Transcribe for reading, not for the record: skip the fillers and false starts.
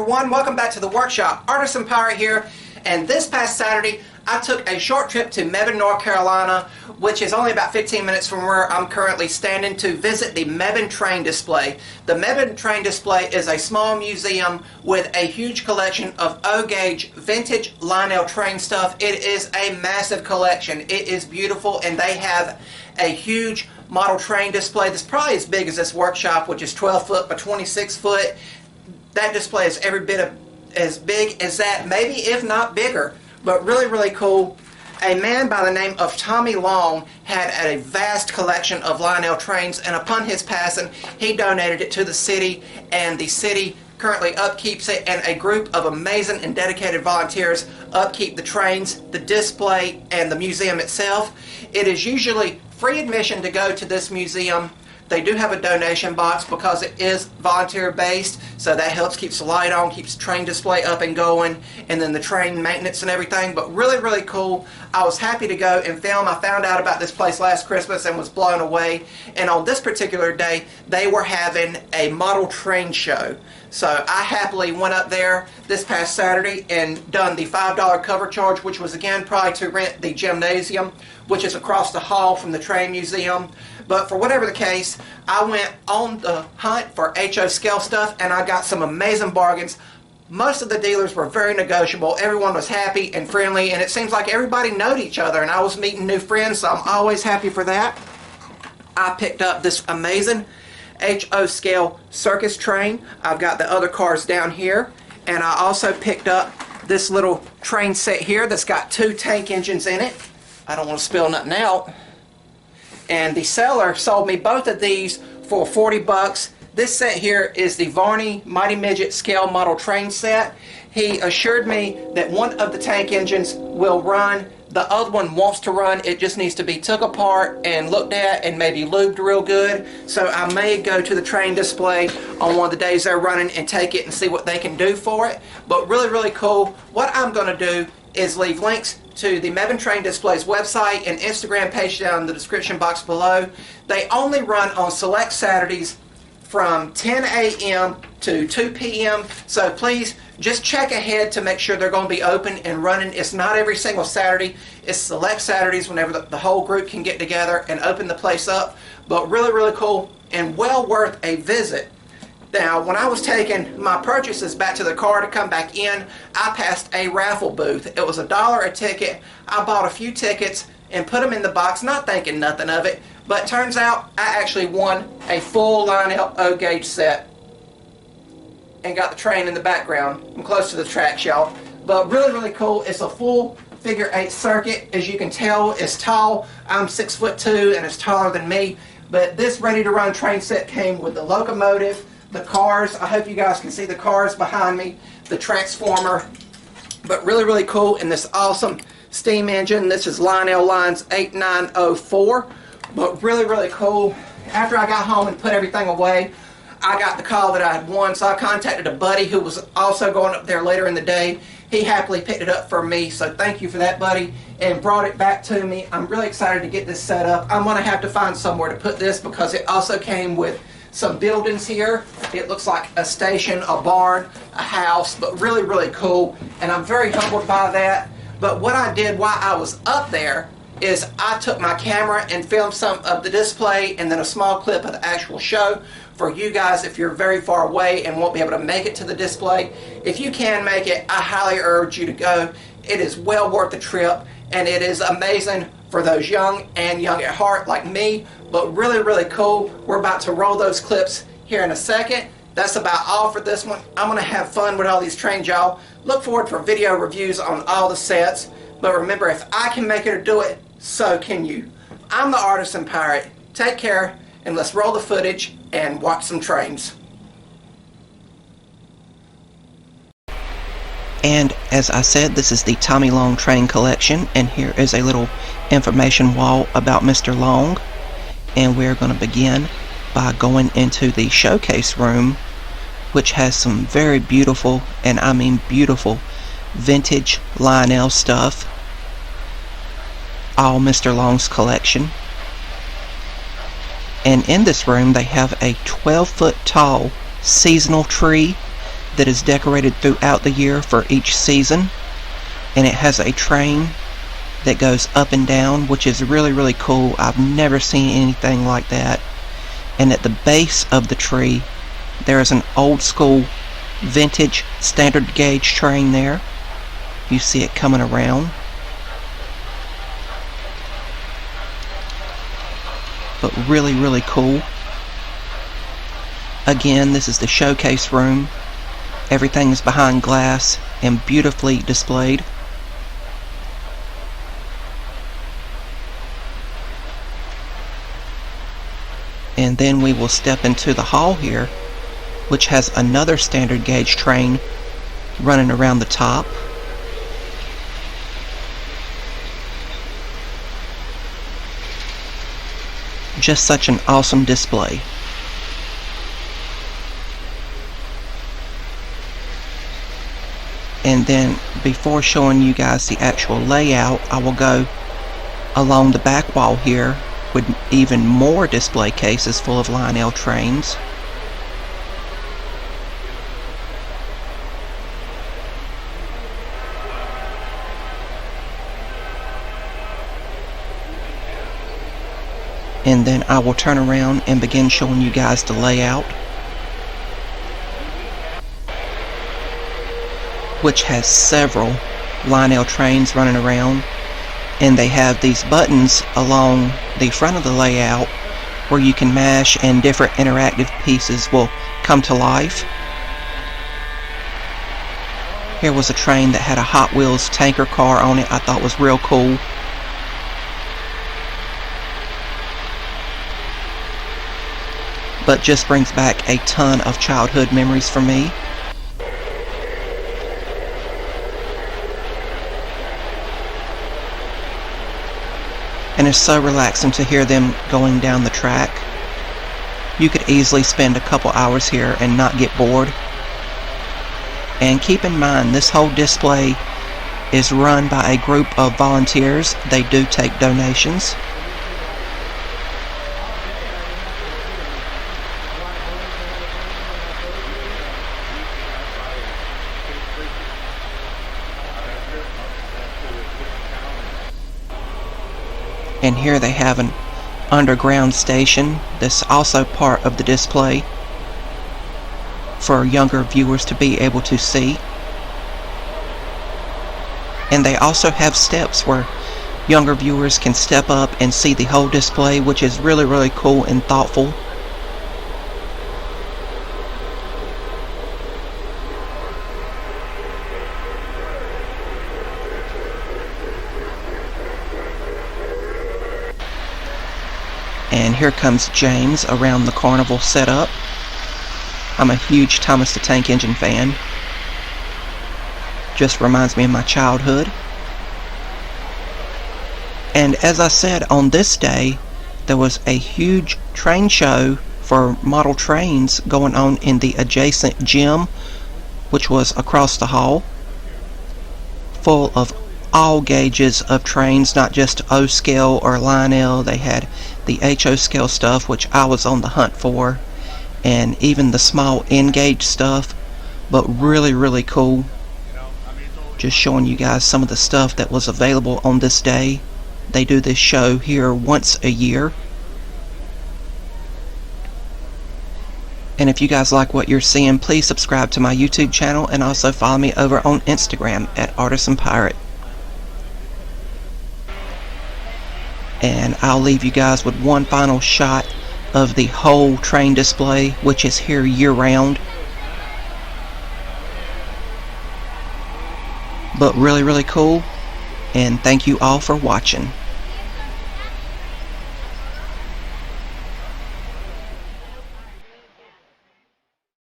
everyone, welcome back to the workshop. Artisan Pirate here, and this past Saturday I took a short trip to Mebane, North Carolina, which is only about 15 minutes from where I'm currently standing, to visit the Mebane Train Display. The Mebane Train Display is a small museum with a huge collection of O Guage vintage Lionel train stuff. It is a massive collection. It is beautiful, and they have a huge model train display that's probably as big as this workshop, which is 12 foot by 26 foot. That display is every bit as big as that, maybe if not bigger, but really, really cool. A man by the name of Tommy Long had a vast collection of Lionel trains, and upon his passing, he donated it to the city, and the city currently upkeeps it, and a group of amazing and dedicated volunteers upkeep the trains, the display, and the museum itself. It is usually free admission to go to this museum. They do have a donation box because it is volunteer based, so that helps keeps the light on, keeps the train display up and going, and then the train maintenance and everything. But really, really cool. I was happy to go and film. I found out about this place last Christmas and was blown away. And on this particular day, they were having a model train show. So I happily went up there this past Saturday and done the $5 cover charge, which was again probably to rent the gymnasium, which is across the hall from the train museum. But for whatever the case, I went on the hunt for HO scale stuff, and I got some amazing bargains. Most of the dealers were very negotiable. Everyone was happy and friendly, and it seems like everybody knowed each other, and I was meeting new friends, so I'm always happy for that. I picked up this amazing HO scale Circus train. I've got the other cars down here, and I also picked up this little train set here that's got 2 tank engines in it. I don't want to spill nothing out. And the seller sold me both of these for 40 bucks. This set here is the Varney Mighty Midget scale model train set. He assured me that one of the tank engines will run. The other one wants to run. It just needs to be took apart and looked at and maybe lubed real good. So I may go to the train display on one of the days they're running and take it and see what they can do for it. But really, really cool. What I'm going to do is leave links to the Mebane Train Display's website and Instagram page down in the description box below. They only run on select Saturdays from 10 a.m. to 2 p.m. So please just check ahead to make sure they're going to be open and running. It's not every single Saturday. It's select Saturdays whenever the whole group can get together and open the place up. But really, really cool and well worth a visit. Now, when I was taking my purchases back to the car to come back in, I passed a raffle booth. It was $1 a ticket. I bought a few tickets and put them in the box, not thinking nothing of it. But turns out I actually won a full Lionel O Guage set and got the train in the background. I'm close to the tracks, y'all. But really, really cool. It's a full figure 8 circuit. As you can tell, it's tall. I'm 6'2" and it's taller than me. But this ready to run train set came with the locomotive, the cars. I hope you guys can see the cars behind me, the transformer. But really, really cool. And this awesome steam engine. This is Lionel Lines 8904. But really, really cool. After I got home and put everything away, I got the call that I had won, so I contacted a buddy who was also going up there later in the day. He happily picked it up for me, so thank you for that, buddy, and brought it back to me. I'm really excited to get this set up. I'm going to have to find somewhere to put this because it also came with some buildings here. It looks like a station, a barn, a house, but really, really cool, and I'm very humbled by that. But what I did while I was up there is I took my camera and filmed some of the display and then a small clip of the actual show for you guys if you're very far away and won't be able to make it to the display. If you can make it, I highly urge you to go. It is well worth the trip, and it is amazing for those young and young at heart like me, but really, really cool. We're about to roll those clips here in a second. That's about all for this one. I'm going to have fun with all these trains, y'all. Look forward for video reviews on all the sets, but remember, if I can make it or do it, so can you. I'm the Artisan Pirate. Take care, and let's roll the footage and watch some trains. And as I said, this is the Tommy Long train collection, and here is a little information wall about Mr. Long. And we're going to begin by going into the showcase room, which has some very beautiful, and I mean beautiful, vintage Lionel stuff. All Mr. Long's collection. And in this room they have a 12-foot tall seasonal tree that is decorated throughout the year for each season, and it has a train that goes up and down, which is really cool. I've never seen anything like that. And at the base of the tree there is an old school vintage standard gauge train there. You see it coming around. But really cool. Again, this is the showcase room. Everything is behind glass and beautifully displayed. And then we will step into the hall here, which has another standard gauge train running around the top. Just such an awesome display. And then before showing you guys the actual layout, I will go along the back wall here with even more display cases full of Lionel trains. And then I will turn around and begin showing you guys the layout, which has several Lionel trains running around, and they have these buttons along the front of the layout where you can mash and different interactive pieces will come to life. Here was a train that had a Hot Wheels tanker car on it. I thought was real cool. But just brings back a ton of childhood memories for me. And it's so relaxing to hear them going down the track. You could easily spend a couple hours here and not get bored. And keep in mind, this whole display is run by a group of volunteers. They do take donations. And here they have an underground station that's also part of the display for younger viewers to be able to see. And they also have steps where younger viewers can step up and see the whole display, which is really cool and thoughtful. And here comes James around the carnival setup. I'm a huge Thomas the Tank Engine fan. Just reminds me of my childhood. And as I said, on this day there was a huge train show for model trains going on in the adjacent gym, which was across the hall, full of all gauges of trains, not just O scale or Lionel. They had the HO scale stuff, which I was on the hunt for, and even the small N gauge stuff. But really cool. Just showing you guys some of the stuff that was available on this day. They do this show here once a year. And if you guys like what you're seeing, please subscribe to my YouTube channel and also follow me over on Instagram at Artisan Pirate. And I'll leave you guys with one final shot of the whole train display, which is here year-round. But really cool. And thank you all for watching.